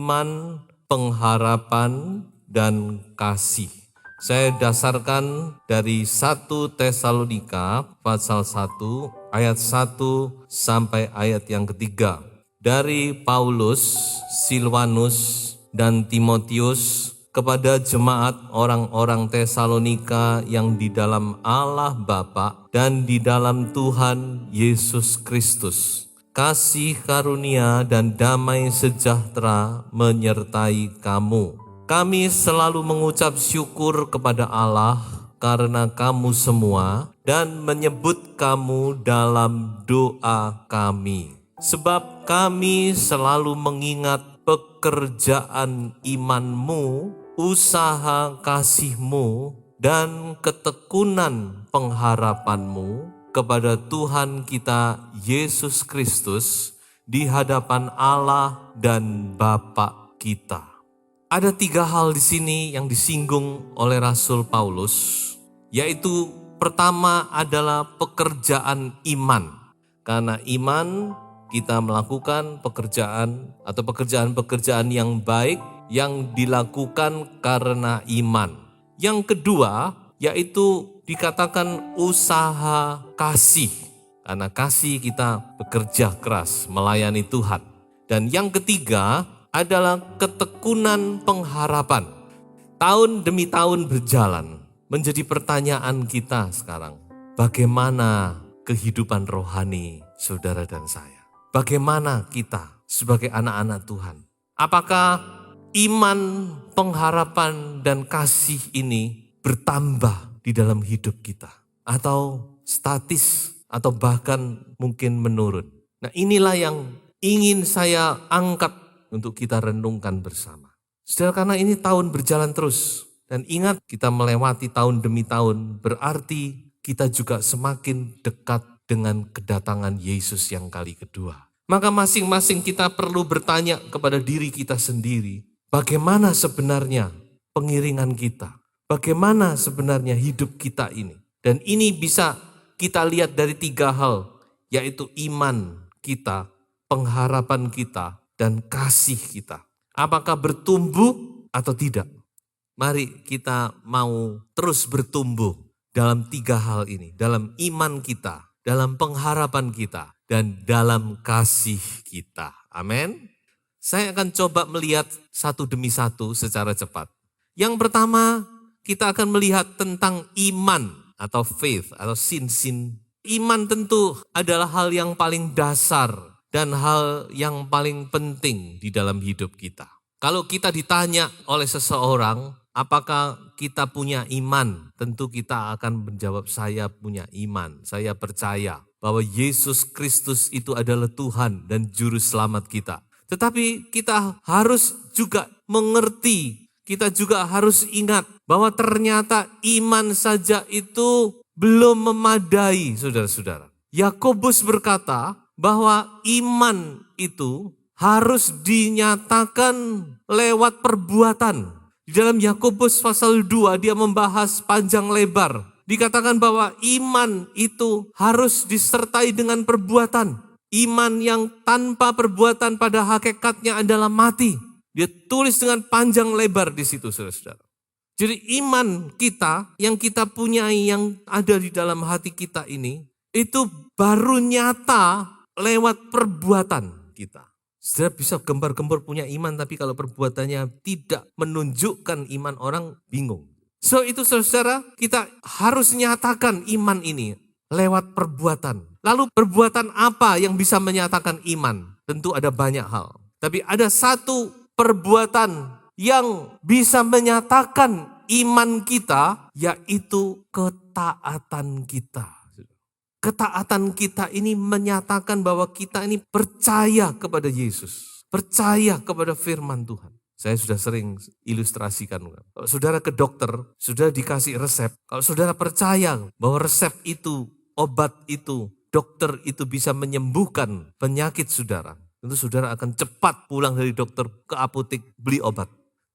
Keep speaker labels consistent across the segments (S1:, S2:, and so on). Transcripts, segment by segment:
S1: iman, pengharapan, dan kasih. Saya dasarkan dari 1 Tesalonika pasal 1 ayat 1 sampai ayat yang ketiga. Dari Paulus, Silvanus, dan Timotius kepada jemaat orang-orang Tesalonika yang di dalam Allah Bapa dan di dalam Tuhan Yesus Kristus. Kasih karunia dan damai sejahtera menyertai kamu. Kami selalu mengucap syukur kepada Allah karena kamu semua dan menyebut kamu dalam doa kami. Sebab kami selalu mengingat pekerjaan imanmu, usaha kasihmu, dan ketekunan pengharapanmu kepada Tuhan kita Yesus Kristus di hadapan Allah dan Bapa kita. Ada 3 hal di sini yang disinggung oleh Rasul Paulus, yaitu pertama adalah pekerjaan iman. Karena iman kita melakukan pekerjaan atau pekerjaan-pekerjaan yang baik yang dilakukan karena iman. Yang kedua yaitu dikatakan usaha kasih. Karena kasih kita bekerja keras melayani Tuhan. Dan yang ketiga adalah ketekunan pengharapan. Tahun demi tahun berjalan, menjadi pertanyaan kita sekarang. Bagaimana kehidupan rohani saudara dan saya? Bagaimana kita sebagai anak-anak Tuhan? Apakah iman, pengharapan, dan kasih ini bertambah di dalam hidup kita? Atau statis, atau bahkan mungkin menurun? Nah, inilah yang ingin saya angkat untuk kita renungkan bersama. Saudara, karena ini tahun berjalan terus. Dan ingat, kita melewati tahun demi tahun, berarti kita juga semakin dekat dengan kedatangan Yesus yang kali kedua. Maka masing-masing kita perlu bertanya kepada diri kita sendiri, bagaimana sebenarnya pengiringan kita? Bagaimana sebenarnya hidup kita ini? Dan ini bisa kita lihat dari 3 hal, yaitu iman kita, pengharapan kita, dan kasih kita. Apakah bertumbuh atau tidak? Mari kita mau terus bertumbuh dalam 3 hal ini. Dalam iman kita, dalam pengharapan kita, dan dalam kasih kita. Amin. Saya akan coba melihat satu demi satu secara cepat. Yang pertama, kita akan melihat tentang iman atau faith atau sin. Iman tentu adalah hal yang paling dasar dan hal yang paling penting di dalam hidup kita. Kalau kita ditanya oleh seseorang, apakah kita punya iman? Tentu kita akan menjawab, saya punya iman. Saya percaya bahwa Yesus Kristus itu adalah Tuhan dan Juru Selamat kita. Tetapi kita harus juga mengerti, kita juga harus ingat bahwa ternyata iman saja itu belum memadai, saudara-saudara. Yakobus berkata, bahwa iman itu harus dinyatakan lewat perbuatan. Di dalam Yakobus pasal 2 dia membahas panjang lebar. Dikatakan bahwa iman itu harus disertai dengan perbuatan. Iman yang tanpa perbuatan pada hakikatnya adalah mati. Dia tulis dengan panjang lebar di situ, saudara-saudara. Jadi iman kita yang kita punyai, yang ada di dalam hati kita ini, itu baru nyata lewat perbuatan kita. Saudara bisa gembar-gembor punya iman, tapi kalau perbuatannya tidak menunjukkan iman, orang bingung. So itu saudara, kita harus nyatakan iman ini lewat perbuatan. Lalu perbuatan apa yang bisa menyatakan iman? Tentu ada banyak hal. Tapi ada satu perbuatan yang bisa menyatakan iman kita, yaitu ketaatan kita. Ketaatan kita ini menyatakan bahwa kita ini percaya kepada Yesus. Percaya kepada firman Tuhan. Saya sudah sering ilustrasikan. Kalau saudara ke dokter, sudah dikasih resep. Kalau saudara percaya bahwa resep itu, obat itu, dokter itu bisa menyembuhkan penyakit saudara, tentu saudara akan cepat pulang dari dokter ke apotek beli obat.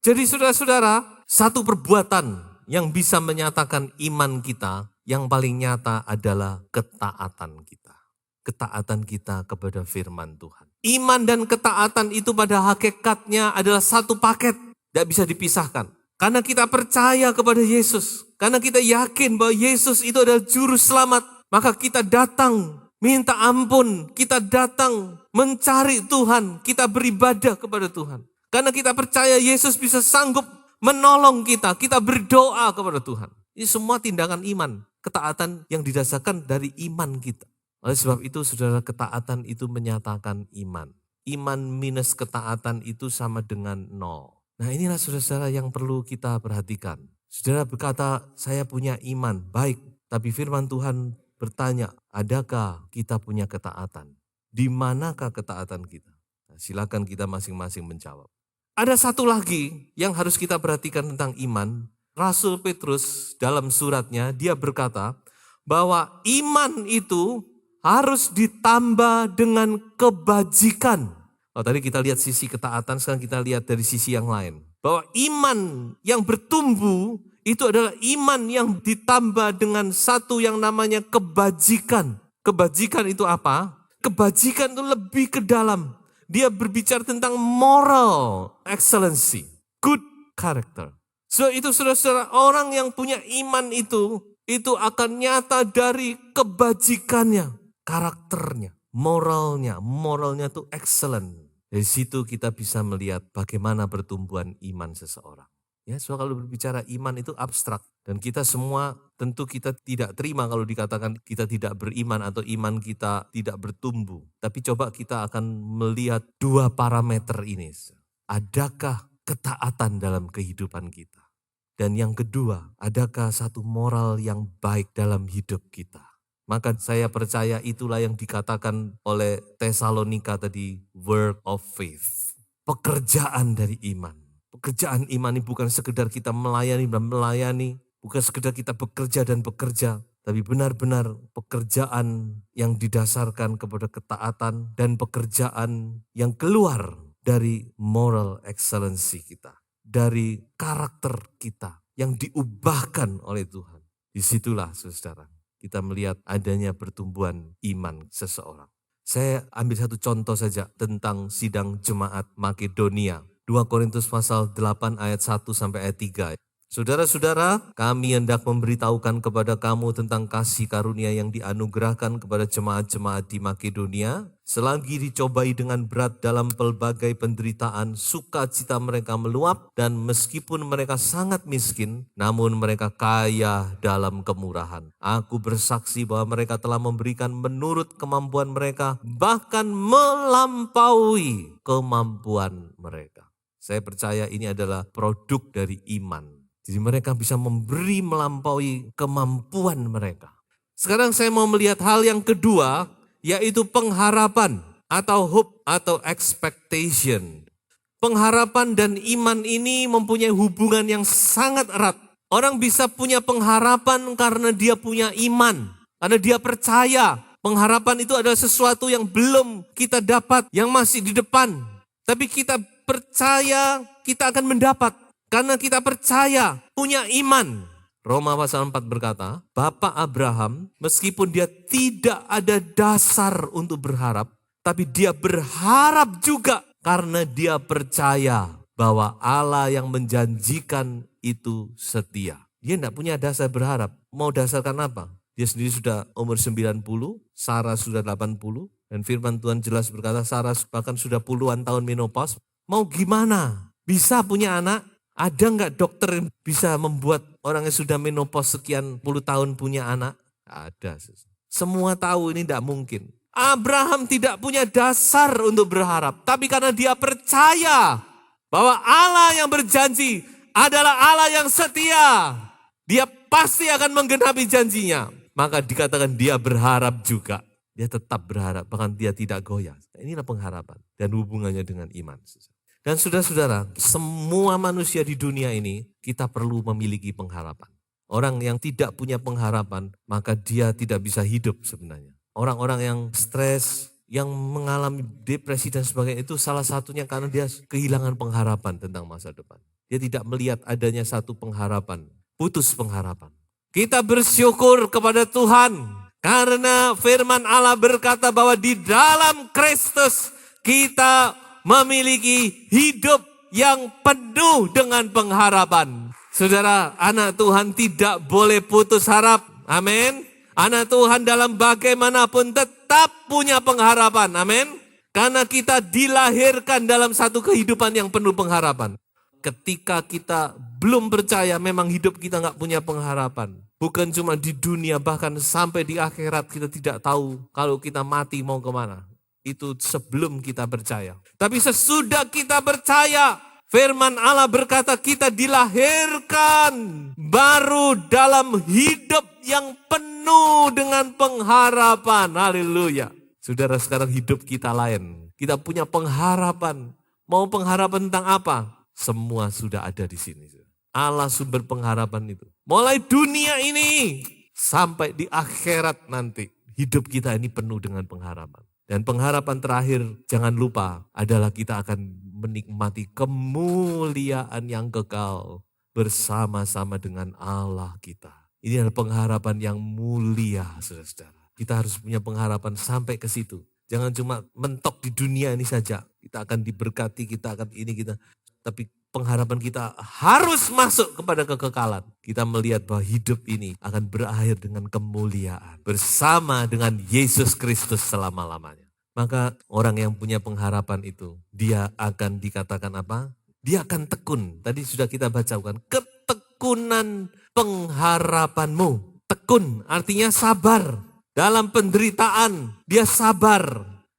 S1: Jadi saudara-saudara, satu perbuatan yang bisa menyatakan iman kita, yang paling nyata adalah ketaatan kita. Ketaatan kita kepada firman Tuhan. Iman dan ketaatan itu pada hakikatnya adalah satu paket, tidak bisa dipisahkan. Karena kita percaya kepada Yesus, karena kita yakin bahwa Yesus itu adalah juru selamat, maka kita datang minta ampun, kita datang mencari Tuhan, kita beribadah kepada Tuhan. Karena kita percaya Yesus bisa sanggup menolong kita, kita berdoa kepada Tuhan. Ini semua tindakan iman, ketaatan yang didasarkan dari iman kita. Oleh sebab itu saudara, ketaatan itu menyatakan iman. Iman minus ketaatan itu sama dengan nol. Nah inilah saudara-saudara yang perlu kita perhatikan. Saudara berkata, saya punya iman, baik. Tapi firman Tuhan bertanya, adakah kita punya ketaatan? Di manakah ketaatan kita? Nah, silakan kita masing-masing menjawab. Ada satu lagi yang harus kita perhatikan tentang iman. Rasul Petrus dalam suratnya, dia berkata bahwa iman itu harus ditambah dengan kebajikan. Oh, tadi kita lihat sisi ketaatan, sekarang kita lihat dari sisi yang lain. Bahwa iman yang bertumbuh itu adalah iman yang ditambah dengan satu yang namanya kebajikan. Kebajikan itu apa? Kebajikan itu lebih ke dalam. Dia berbicara tentang moral excellency, good character. So itu saudara-saudara, orang yang punya iman itu akan nyata dari kebajikannya. Karakternya, moralnya tuh excellent. Dari situ kita bisa melihat bagaimana pertumbuhan iman seseorang. Ya, so kalau berbicara iman itu abstrak. Dan kita semua tentu kita tidak terima kalau dikatakan kita tidak beriman atau iman kita tidak bertumbuh. Tapi coba kita akan melihat dua parameter ini. Adakah ketaatan dalam kehidupan kita? Dan yang kedua, adakah satu moral yang baik dalam hidup kita? Maka saya percaya itulah yang dikatakan oleh Tesalonika tadi, work of faith. Pekerjaan dari iman. Pekerjaan iman ini bukan sekedar kita melayani dan melayani, bukan sekedar kita bekerja dan bekerja, tapi benar-benar pekerjaan yang didasarkan kepada ketaatan dan pekerjaan yang keluar dari moral excellency kita, dari karakter kita yang diubahkan oleh Tuhan. Disitulah saudara, kita melihat adanya pertumbuhan iman seseorang. Saya ambil satu contoh saja tentang sidang jemaat Makedonia. 2 Korintus pasal 8 ayat 1 sampai ayat 3. Saudara-saudara, kami hendak memberitahukan kepada kamu tentang kasih karunia yang dianugerahkan kepada jemaat-jemaat di Makedonia. Selagi dicobai dengan berat dalam pelbagai penderitaan, sukacita mereka meluap, dan meskipun mereka sangat miskin, namun mereka kaya dalam kemurahan. Aku bersaksi bahwa mereka telah memberikan menurut kemampuan mereka, bahkan melampaui kemampuan mereka. Saya percaya ini adalah produk dari iman. Jadi mereka bisa memberi melampaui kemampuan mereka. Sekarang saya mau melihat hal yang kedua, yaitu pengharapan atau hope atau expectation. Pengharapan dan iman ini mempunyai hubungan yang sangat erat. Orang bisa punya pengharapan karena dia punya iman, karena dia percaya. Pengharapan itu adalah sesuatu yang belum kita dapat, yang masih di depan. Tapi kita percaya kita akan mendapat. Karena kita percaya, punya iman. Roma pasal 4 berkata, Bapak Abraham meskipun dia tidak ada dasar untuk berharap, tapi dia berharap juga karena dia percaya bahwa Allah yang menjanjikan itu setia. Dia tidak punya dasar berharap. Mau dasarkan apa? Dia sendiri sudah umur 90, Sarah sudah 80, dan firman Tuhan jelas berkata Sarah bahkan sudah puluhan tahun menopause. Mau gimana? Bisa punya anak? Ada nggak dokter yang bisa membuat orang yang sudah menopause sekian puluh tahun punya anak? Ada. Semua tahu ini tidak mungkin. Abraham tidak punya dasar untuk berharap. Tapi karena dia percaya bahwa Allah yang berjanji adalah Allah yang setia. Dia pasti akan menggenapi janjinya. Maka dikatakan dia berharap juga. Dia tetap berharap, bahkan dia tidak goyah. Inilah pengharapan dan hubungannya dengan iman. Dan saudara-saudara, semua manusia di dunia ini kita perlu memiliki pengharapan. Orang yang tidak punya pengharapan, maka dia tidak bisa hidup sebenarnya. Orang-orang yang stres, yang mengalami depresi dan sebagainya, itu salah satunya karena dia kehilangan pengharapan tentang masa depan. Dia tidak melihat adanya satu pengharapan, putus pengharapan. Kita bersyukur kepada Tuhan karena firman Allah berkata bahwa di dalam Kristus kita memiliki hidup yang penuh dengan pengharapan. Saudara, anak Tuhan tidak boleh putus harap. Amin. Anak Tuhan dalam bagaimanapun tetap punya pengharapan. Amin. Karena kita dilahirkan dalam satu kehidupan yang penuh pengharapan. Ketika kita belum percaya, memang hidup kita nggak punya pengharapan. Bukan cuma di dunia, bahkan sampai di akhirat kita tidak tahu kalau kita mati mau kemana. Itu sebelum kita percaya. Tapi sesudah kita percaya, firman Allah berkata kita dilahirkan baru dalam hidup yang penuh dengan pengharapan. Haleluya. Saudara, sekarang hidup kita lain. Kita punya pengharapan. Mau pengharapan tentang apa? Semua sudah ada di sini. Allah sumber pengharapan itu. Mulai dunia ini sampai di akhirat nanti. Hidup kita ini penuh dengan pengharapan. Dan pengharapan terakhir, jangan lupa, adalah kita akan menikmati kemuliaan yang kekal bersama-sama dengan Allah kita. Ini adalah pengharapan yang mulia, saudara-saudara. Kita harus punya pengharapan sampai ke situ. Jangan cuma mentok di dunia ini saja. Kita akan diberkati, kita akan ini, kita. Tapi pengharapan kita harus masuk kepada kekekalan. Kita melihat bahwa hidup ini akan berakhir dengan kemuliaan. Bersama dengan Yesus Kristus selama-lamanya. Maka orang yang punya pengharapan itu, dia akan dikatakan apa? Dia akan tekun. Tadi sudah kita bacakan. Ketekunan pengharapanmu. Tekun artinya sabar. Dalam penderitaan dia sabar.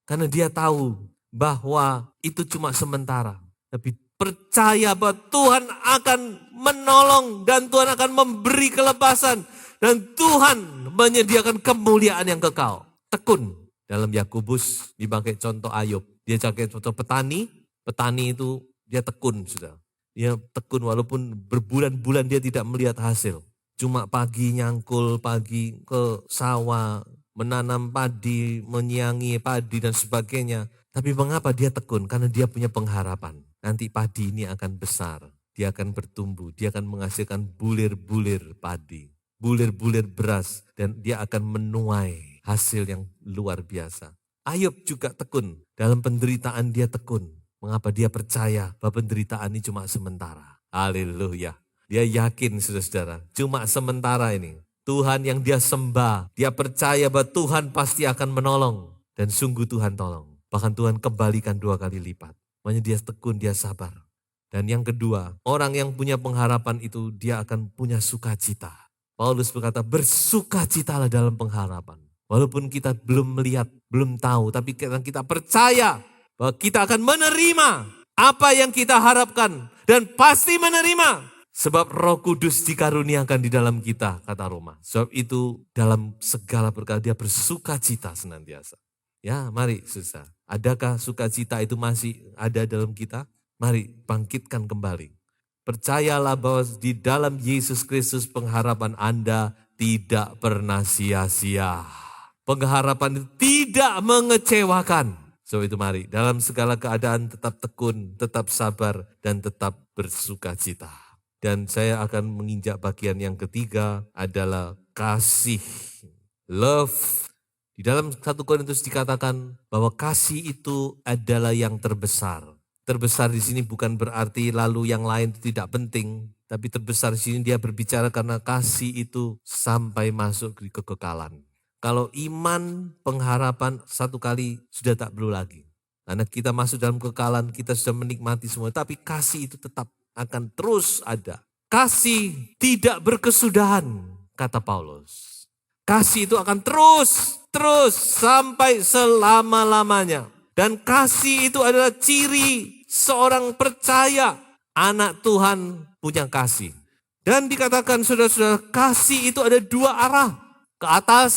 S1: Karena dia tahu bahwa itu cuma sementara. Tapi percaya bahwa Tuhan akan menolong dan Tuhan akan memberi kelepasan. Dan Tuhan menyediakan kemuliaan yang kekal. Tekun. Dalam Yakobus dipakai contoh Ayub. Dia pakai contoh petani. Petani itu dia tekun sudah. Dia tekun walaupun berbulan-bulan dia tidak melihat hasil. Cuma pagi nyangkul, pagi ke sawah, menanam padi, menyiangi padi dan sebagainya. Tapi mengapa dia tekun? Karena dia punya pengharapan. Nanti padi ini akan besar, dia akan bertumbuh, dia akan menghasilkan bulir-bulir padi, bulir-bulir beras, dan dia akan menuai hasil yang luar biasa. Ayub juga tekun, dalam penderitaan dia tekun. Mengapa dia percaya bahwa penderitaan ini cuma sementara? Haleluya. Dia yakin saudara-saudara, cuma sementara ini. Tuhan yang dia sembah, dia percaya bahwa Tuhan pasti akan menolong. Dan sungguh Tuhan tolong. Bahkan Tuhan kembalikan 2 kali lipat. Makanya dia tekun, dia sabar. Dan yang kedua, orang yang punya pengharapan itu dia akan punya sukacita. Paulus berkata bersukacitalah dalam pengharapan. Walaupun kita belum melihat, belum tahu, tapi kita percaya bahwa kita akan menerima apa yang kita harapkan. Dan pasti menerima. Sebab Roh Kudus dikaruniakan di dalam kita, kata Roma. Sebab itu dalam segala perkara dia bersukacita senantiasa. Ya, mari susah. Adakah sukacita itu masih ada dalam kita? Mari bangkitkan kembali. Percayalah bahwa di dalam Yesus Kristus pengharapan Anda tidak pernah sia-sia. Pengharapan itu tidak mengecewakan. Sebab itu mari dalam segala keadaan tetap tekun, tetap sabar, dan tetap bersukacita. Dan saya akan menginjak bagian yang ketiga adalah kasih. Love. Di dalam 1 Korintus dikatakan bahwa kasih itu adalah yang terbesar. Terbesar di sini bukan berarti lalu yang lain itu tidak penting. Tapi terbesar di sini dia berbicara karena kasih itu sampai masuk ke kekekalan. Kalau iman, pengharapan satu kali sudah tak perlu lagi. Karena kita masuk dalam kekekalan, kita sudah menikmati semua. Tapi kasih itu tetap akan terus ada. Kasih tidak berkesudahan, kata Paulus. Kasih itu akan terus sampai selama-lamanya. Dan kasih itu adalah ciri seorang percaya. Anak Tuhan punya kasih. Dan dikatakan saudara-saudara, kasih itu ada 2 arah. Ke atas,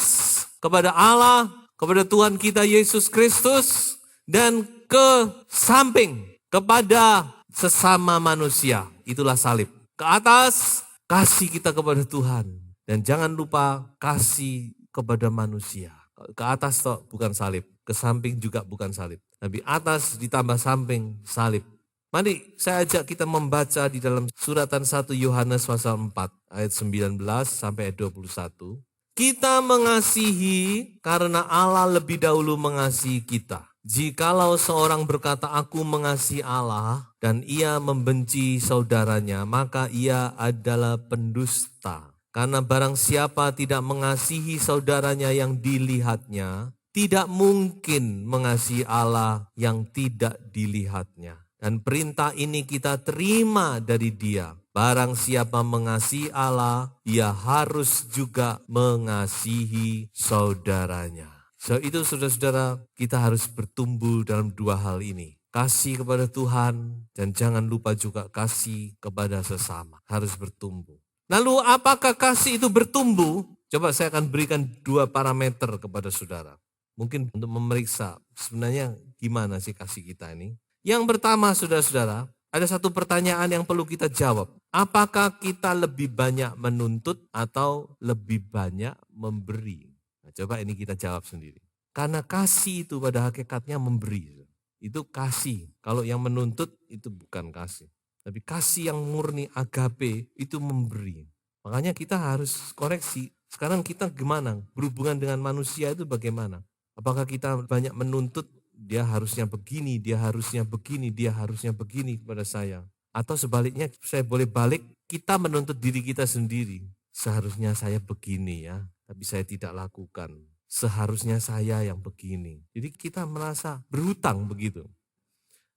S1: kepada Allah, kepada Tuhan kita Yesus Kristus. Dan ke samping, kepada sesama manusia. Itulah salib. Ke atas, kasih kita kepada Tuhan. Dan jangan lupa kasih kepada manusia. Ke atas toh bukan salib. Ke samping juga bukan salib. Tapi atas ditambah samping salib. Mari saya ajak kita membaca di dalam suratan 1 Yohanes pasal 4 ayat 19 sampai ayat 21. Kita mengasihi karena Allah lebih dahulu mengasihi kita. Jikalau seorang berkata, aku mengasihi Allah, dan ia membenci saudaranya, maka ia adalah pendusta. Karena barang siapa tidak mengasihi saudaranya yang dilihatnya, tidak mungkin mengasihi Allah yang tidak dilihatnya. Dan perintah ini kita terima dari Dia. Barang siapa mengasihi Allah, ia harus juga mengasihi saudaranya. So itu saudara-saudara, kita harus bertumbuh dalam dua hal ini. Kasih kepada Tuhan dan jangan lupa juga kasih kepada sesama. Harus bertumbuh. Lalu apakah kasih itu bertumbuh? Coba saya akan berikan dua parameter kepada saudara. Mungkin untuk memeriksa sebenarnya gimana sih kasih kita ini. Yang pertama saudara-saudara, ada satu pertanyaan yang perlu kita jawab. Apakah kita lebih banyak menuntut atau lebih banyak memberi? Nah, coba ini kita jawab sendiri. Karena kasih itu pada hakikatnya memberi. Itu kasih. Kalau yang menuntut itu bukan kasih. Tapi kasih yang murni agape itu memberi. Makanya kita harus koreksi. Sekarang kita gimana? Berhubungan dengan manusia itu bagaimana? Apakah kita banyak menuntut? Dia harusnya begini, dia harusnya begini, dia harusnya begini kepada saya. Atau sebaliknya saya boleh balik, kita menuntut diri kita sendiri. Seharusnya saya begini ya, tapi saya tidak lakukan. Seharusnya saya yang begini. Jadi kita merasa berhutang begitu.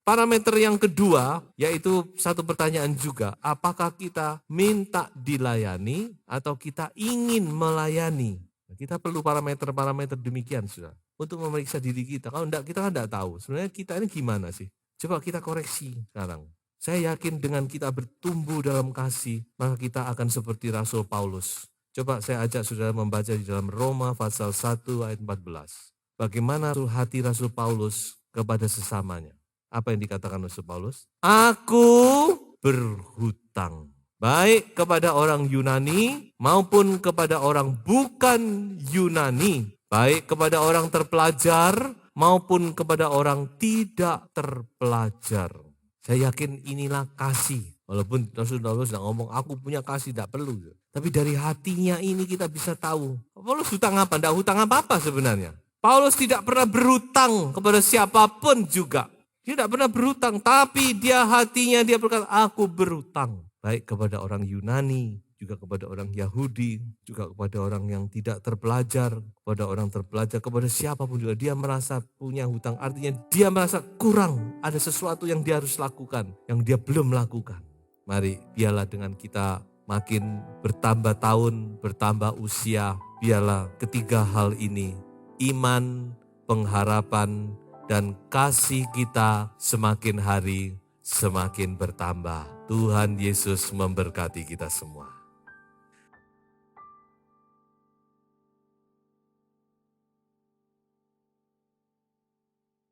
S1: Parameter yang kedua, yaitu satu pertanyaan juga, apakah kita minta dilayani atau kita ingin melayani? Kita perlu parameter-parameter demikian sudah untuk memeriksa diri kita. Kalau enggak, kita kan enggak tahu sebenarnya kita ini gimana sih. Coba kita koreksi sekarang. Saya yakin dengan kita bertumbuh dalam kasih, maka kita akan seperti Rasul Paulus. Coba saya ajak saudara membaca di dalam Roma pasal 1 ayat 14. Bagaimana hati Rasul Paulus kepada sesamanya. Apa yang dikatakan Rasul Paulus? Aku berhutang. Baik kepada orang Yunani maupun kepada orang bukan Yunani. Baik kepada orang terpelajar maupun kepada orang tidak terpelajar. Saya yakin inilah kasih. Walaupun Rasul Paulus tidak ngomong aku punya kasih, tidak perlu. Tapi dari hatinya ini kita bisa tahu. Paulus hutang apa? Tidak hutang apa-apa sebenarnya. Paulus tidak pernah berhutang kepada siapapun juga. Dia tidak pernah berhutang, tapi hatinya dia berkata, aku berhutang. Baik kepada orang Yunani, juga kepada orang Yahudi, juga kepada orang yang tidak terpelajar, kepada orang terpelajar, kepada siapapun juga. Dia merasa punya hutang, artinya dia merasa kurang. Ada sesuatu yang dia harus lakukan, yang dia belum lakukan. Mari, biarlah dengan kita makin bertambah tahun, bertambah usia, biarlah ketiga hal ini, iman, pengharapan, dan kasih kita semakin hari semakin bertambah. Tuhan Yesus memberkati kita semua.